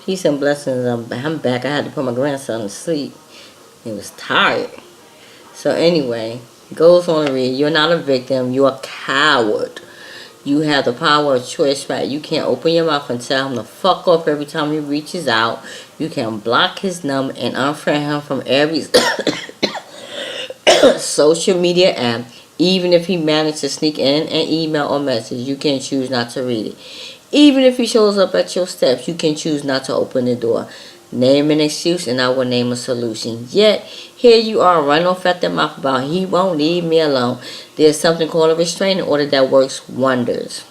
Peace and blessings. I'm back. I had to put my grandson to sleep. He was tired. So anyway, goes on to read. You're not a victim. You're a coward. You have the power of choice, right? You can't open your mouth and tell him to fuck off every time he reaches out. You can block his number and unfriend him from every social media app. Even if he managed to sneak in an email or message, you can choose not to read it. Even if he shows up at your steps, you can choose not to open the door. Name an excuse and I will name a solution. Yet, here you are running off at the mouth about he won't leave me alone. There's something called a restraining order that works wonders.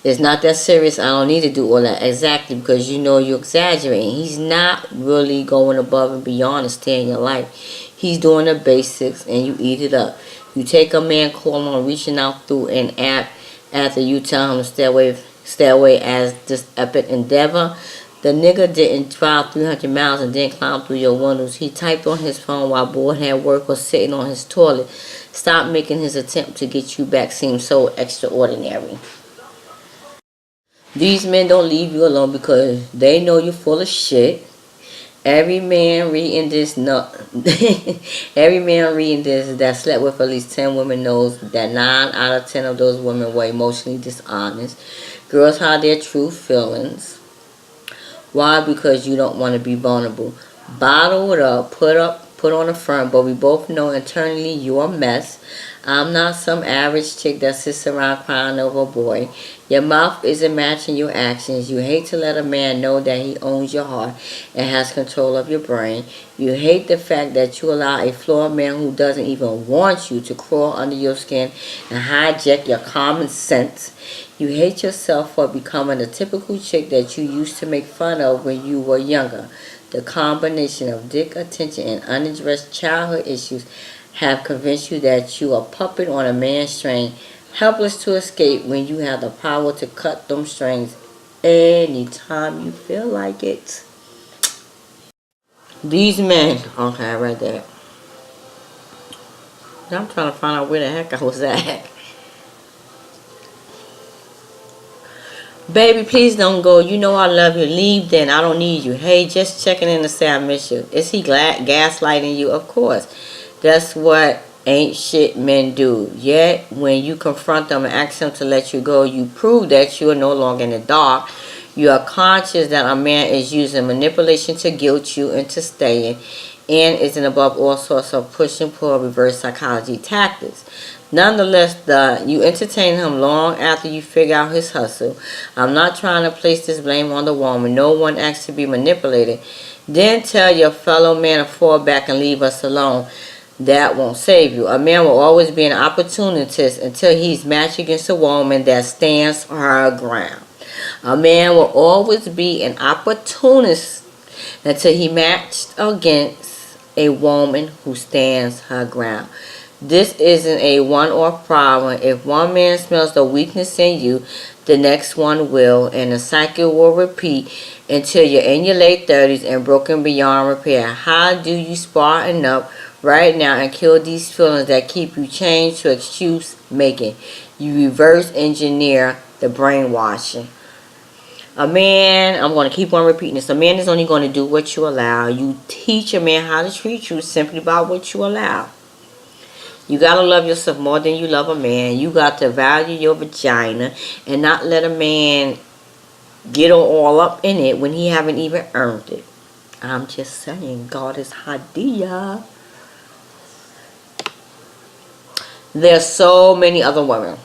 It's not that serious. I don't need to do all that exactly because you know you're exaggerating. He's not really going above and beyond to stay in your life. He's doing the basics and you eat it up. You take a man calling on reaching out through an app after you tell him to stay away as this epic endeavor. The nigga didn't drive 300 miles and didn't climb through your windows. He typed on his phone while bored at work or sitting on his toilet. Stop making his attempt to get you back seem so extraordinary. These men don't leave you alone because they know you're full of shit. Every man reading this that slept with at least 10 women knows that 9 out of 10 of those women were emotionally dishonest. Girls hide their true feelings. Why? Because you don't want to be vulnerable. Bottle it up, put on a front, but we both know internally you're a mess. I'm not some average chick that sits around crying over a boy. Your mouth isn't matching your actions. You hate to let a man know that he owns your heart and has control of your brain. You hate the fact that you allow a flawed man who doesn't even want you to crawl under your skin and hijack your common sense. You hate yourself for becoming the typical chick that you used to make fun of when you were younger. The combination of dick attention and unaddressed childhood issues have convinced you that you are a puppet on a man's string, helpless to escape when you have the power to cut them strings anytime you feel like it. These men, okay, I read that. Now I'm trying to find out where the heck I was at. Baby, please don't go. You know I love you. Leave then. I don't need you. Hey, just checking in to say I miss you. Is he gaslighting you? Of course. That's what ain't shit men do. Yet, when you confront them and ask them to let you go, you prove that you are no longer in the dark. You are conscious that a man is using manipulation to guilt you into staying and isn't above all sorts of push and pull reverse psychology tactics. Nonetheless, you entertain him long after you figure out his hustle. I'm not trying to place this blame on the woman. No one acts to be manipulated. Then tell your fellow man to fall back and leave us alone. That won't save you. A man will always be an opportunist until he's matched against a woman that stands her ground. A man will always be an opportunist until he matched against a woman who stands her ground. This isn't a one-off problem. If one man smells the weakness in you, the next one will, and the cycle will repeat until you're in your late 30s and broken beyond repair. How do you spartan up right now and kill these feelings that keep you chained to excuse making? You reverse engineer the brainwashing. A man, I'm going to keep on repeating this. A man is only going to do what you allow. You teach a man how to treat you simply by what you allow. You got to love yourself more than you love a man. You got to value your vagina and not let a man get all up in it when he haven't even earned it. I'm just saying, God is Hadia. There's so many other women.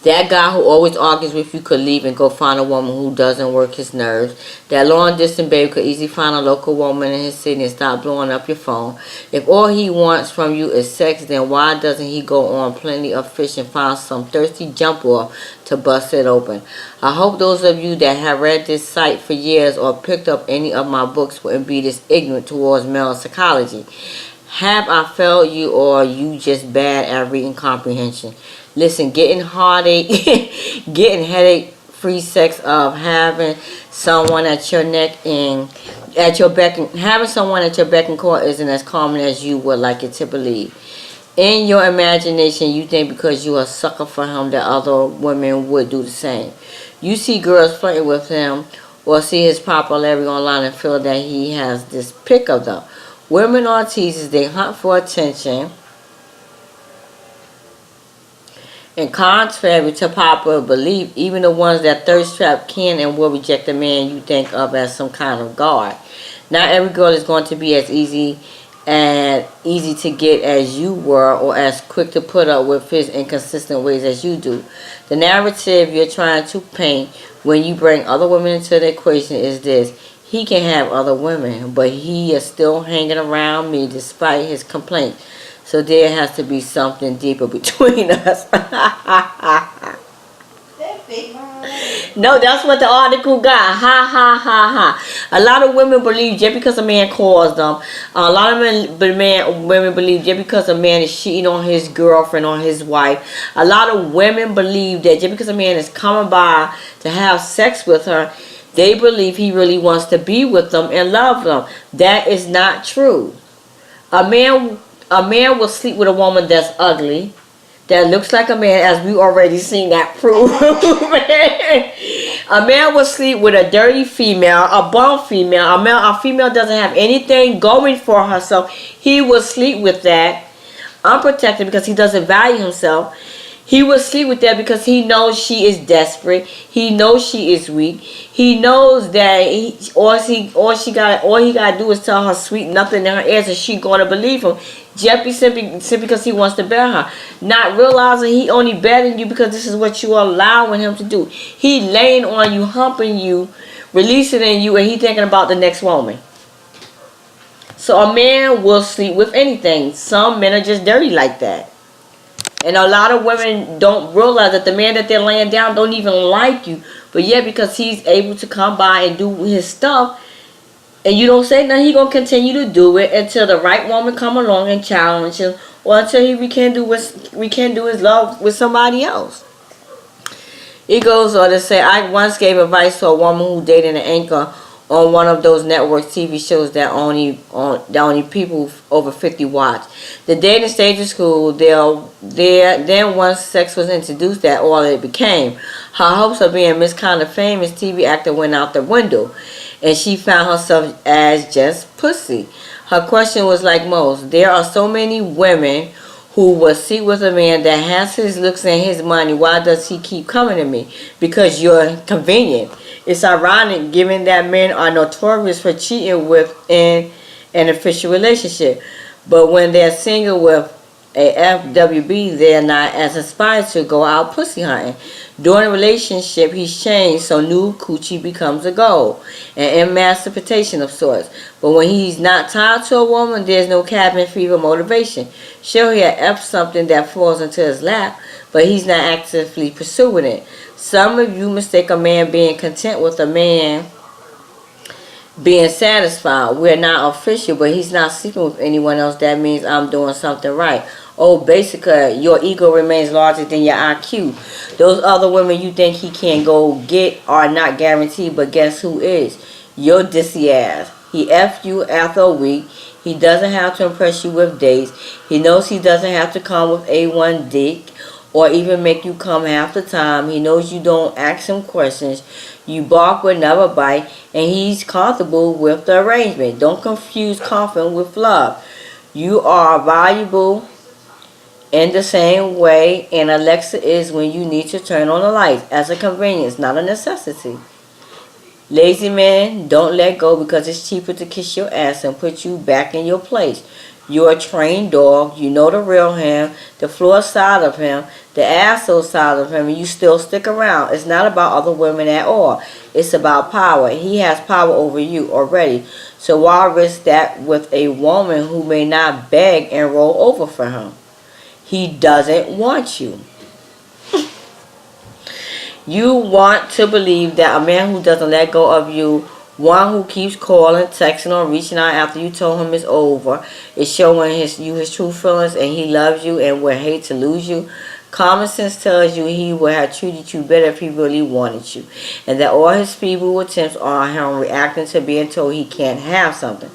That guy who always argues with you could leave and go find a woman who doesn't work his nerves. That long distance babe could easily find a local woman in his city and stop blowing up your phone. If all he wants from you is sex, then why doesn't he go on plenty of fish and find some thirsty jump off to bust it open? I hope those of you that have read this site for years or picked up any of my books wouldn't be this ignorant towards male psychology. Have I failed you, or are you just bad at reading comprehension? Listen, getting headache-free sex of having someone at your neck and having someone at your beck and call isn't as common as you would like it to believe. In your imagination, you think because you're a sucker for him that other women would do the same. You see girls flirting with him or see his popularity online and feel that he has this pick of them. Women are teasers. They hunt for attention. And contrary to popular belief, even the ones that thirst trap can and will reject a man you think of as some kind of god. Not every girl is going to be as easy to get as you were, or as quick to put up with his inconsistent ways as you do. The narrative you're trying to paint when you bring other women into the equation is this: he can have other women, but he is still hanging around me despite his complaints. So there has to be something deeper between us. No, that's what the article got. Ha ha ha ha. A lot of women believe just because a man calls them. A lot of women believe just because a man is cheating on his girlfriend or his wife. A lot of women believe that just because a man is coming by to have sex with her, they believe he really wants to be with them and love them. That is not true. A man will sleep with a woman that's ugly, that looks like a man, as we already seen that proof. A man will sleep with a dirty female, a bum female, a female doesn't have anything going for herself. He will sleep with that unprotected because he doesn't value himself. He will sleep with that because he knows she is desperate. He knows she is weak. He knows that all he gotta do is tell her sweet nothing in her ears, and she gonna believe him. Simply because he wants to bear her, not realizing he only betting you because this is what you are allowing him to do. He laying on you, humping you, releasing in you, and he thinking about the next woman. So a man will sleep with anything. Some men are just dirty like that. And a lot of women don't realize that the man that they're laying down don't even like you. But yet, because he's able to come by and do his stuff, and you don't say nothing, he's going to continue to do it until the right woman come along and challenge him, or until he rekindle his love with somebody else. It goes on to say, I once gave advice to a woman who dated an anchor on one of those network TV shows that only people over 50 watch. The dating stage of school, then once sex was introduced, that all it became. Her hopes of being Miss Kind of famous TV actor went out the window, and she found herself as just pussy. Her question was like most: there are so many women who will sleep with a man that has his looks and his money. Why does he keep coming to me? Because you're convenient. It's ironic given that men are notorious for cheating within an official relationship. But when they're single with a FWB, they're not as inspired to go out pussy hunting. During a relationship, he's changed, so new coochie becomes a goal, an emancipation of sorts. But when he's not tied to a woman, there's no cabin fever motivation. Sure, he'll F something that falls into his lap, but he's not actively pursuing it. Some of you mistake a man being content with a man being satisfied. We're not official, but he's not sleeping with anyone else. That means I'm doing something right. Oh, basically, your ego remains larger than your IQ. Those other women you think he can go get are not guaranteed, but guess who is? Your dissy ass. He F you after a week. He doesn't have to impress you with dates. He knows he doesn't have to come with A1 dick or even make you come half the time. He knows you don't ask him questions. You bark but never bite, and he's comfortable with the arrangement. Don't confuse confidence with love. You are valuable in the same way an Alexa is when you need to turn on the lights, as a convenience, not a necessity. Lazy men don't let go because it's cheaper to kiss your ass and put you back in your place. You're a trained dog. You know the real him, the floor side of him, the asshole side of him, and you still stick around. It's not about other women at all. It's about power. He has power over you already. So why risk that with a woman who may not beg and roll over for him? He doesn't want you. You want to believe that a man who doesn't let go of you, one who keeps calling, texting, or reaching out after you told him it's over, is showing his true feelings and he loves you and would hate to lose you. Common sense tells you he would have treated you better if he really wanted you, and that all his feeble attempts are him reacting to being told he can't have something.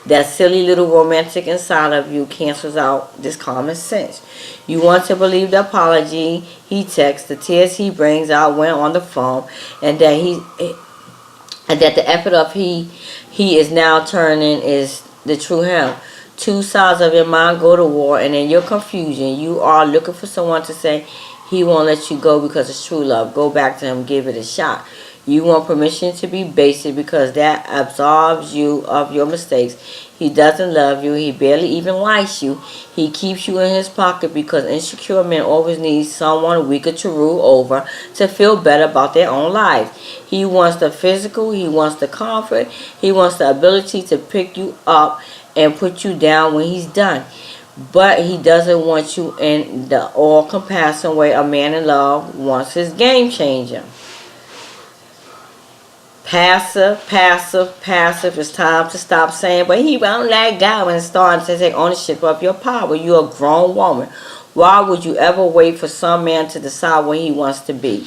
That silly little romantic inside of you cancels out this common sense. You want to believe the apology he texts, the tears he brings out when on the phone, and that and that the effort of he is now turning is the true him. Two sides of your mind go to war, and in your confusion, you are looking for someone to say he won't let you go because it's true love. Go back to him, give it a shot. You want permission to be basic because that absolves you of your mistakes. He doesn't love you. He barely even likes you. He keeps you in his pocket because insecure men always need someone weaker to rule over to feel better about their own lives. He wants the physical. He wants the comfort. He wants the ability to pick you up and put you down when he's done. But he doesn't want you in the all-compassing way a man in love wants his game changer. Passive, passive, passive. It's time to stop saying, but he won't let go, and start to take ownership of your power. You're a grown woman. Why would you ever wait for some man to decide what he wants to be?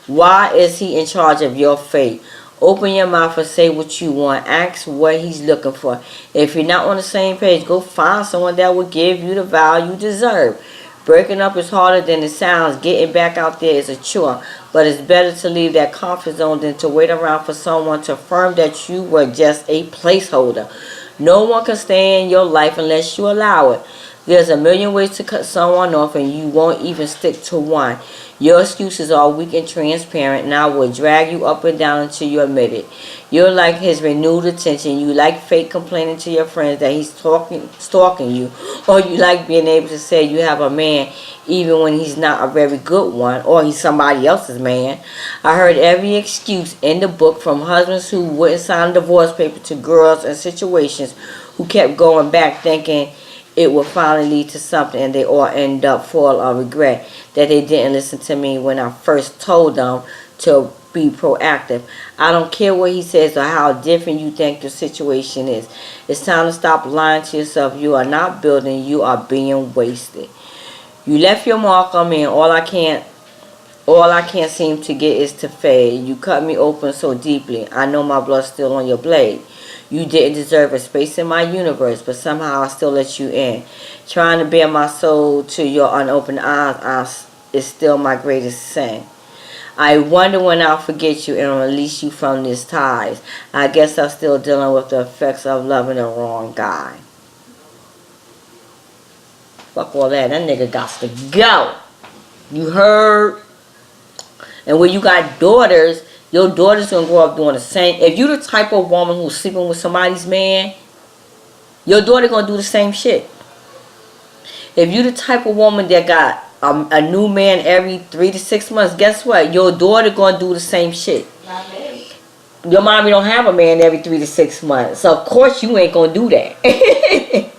Why is he in charge of your fate? Open your mouth and say what you want. Ask what he's looking for. If you're not on the same page, go find someone that will give you the value you deserve. Breaking up is harder than it sounds. Getting back out there is a chore. But it's better to leave that comfort zone than to wait around for someone to affirm that you were just a placeholder. No one can stay in your life unless you allow it. There's a million ways to cut someone off, and you won't even stick to one. Your excuses are weak and transparent, and I will drag you up and down until you admit it. You're like his renewed attention. You like fake complaining to your friends that he's stalking you. Or you like being able to say you have a man even when he's not a very good one, or he's somebody else's man. I heard every excuse in the book, from husbands who wouldn't sign a divorce paper to girls in situations who kept going back thinking it will finally lead to something, and they all end up full of regret that they didn't listen to me when I first told them to be proactive. I don't care what he says or how different you think the situation is. It's time to stop lying to yourself. You are not building, you are being wasted. You left your mark on me, and all I can't seem to get is to fade. You cut me open so deeply. I know my blood's still on your blade. You didn't deserve a space in my universe, but somehow I still let you in. Trying to bare my soul to your unopened eyes is still my greatest sin. I wonder when I'll forget you and release you from these ties. I guess I'm still dealing with the effects of loving the wrong guy. Fuck all that. That nigga got to go. You heard? And when you got daughters, your daughter's going to grow up doing the same. If you're the type of woman who's sleeping with somebody's man, your daughter going to do the same shit. If you're the type of woman that got a new man every 3 to 6 months, guess what? Your daughter going to do the same shit. Your mommy don't have a man every 3 to 6 months. So, of course, you ain't going to do that.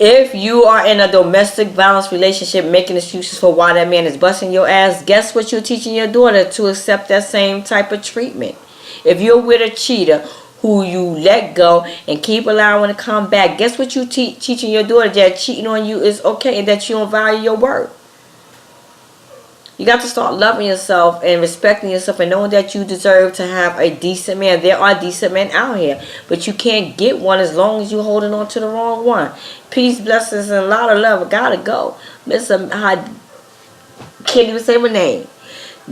If you are in a domestic violence relationship making excuses for why that man is busting your ass, guess what you're teaching your daughter? To accept that same type of treatment. If you're with a cheater who you let go and keep allowing to come back, guess what you're teaching your daughter? That cheating on you is okay and that you don't value your worth. You got to start loving yourself and respecting yourself and knowing that you deserve to have a decent man. There are decent men out here, but you can't get one as long as you're holding on to the wrong one. Peace, blessings, and a lot of love. Gotta go. Can't even say my name.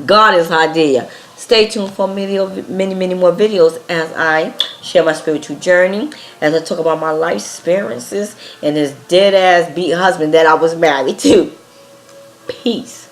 God is Hadia. Stay tuned for many more videos as I share my spiritual journey, as I talk about my life experiences and this dead-ass beat husband that I was married to. Peace.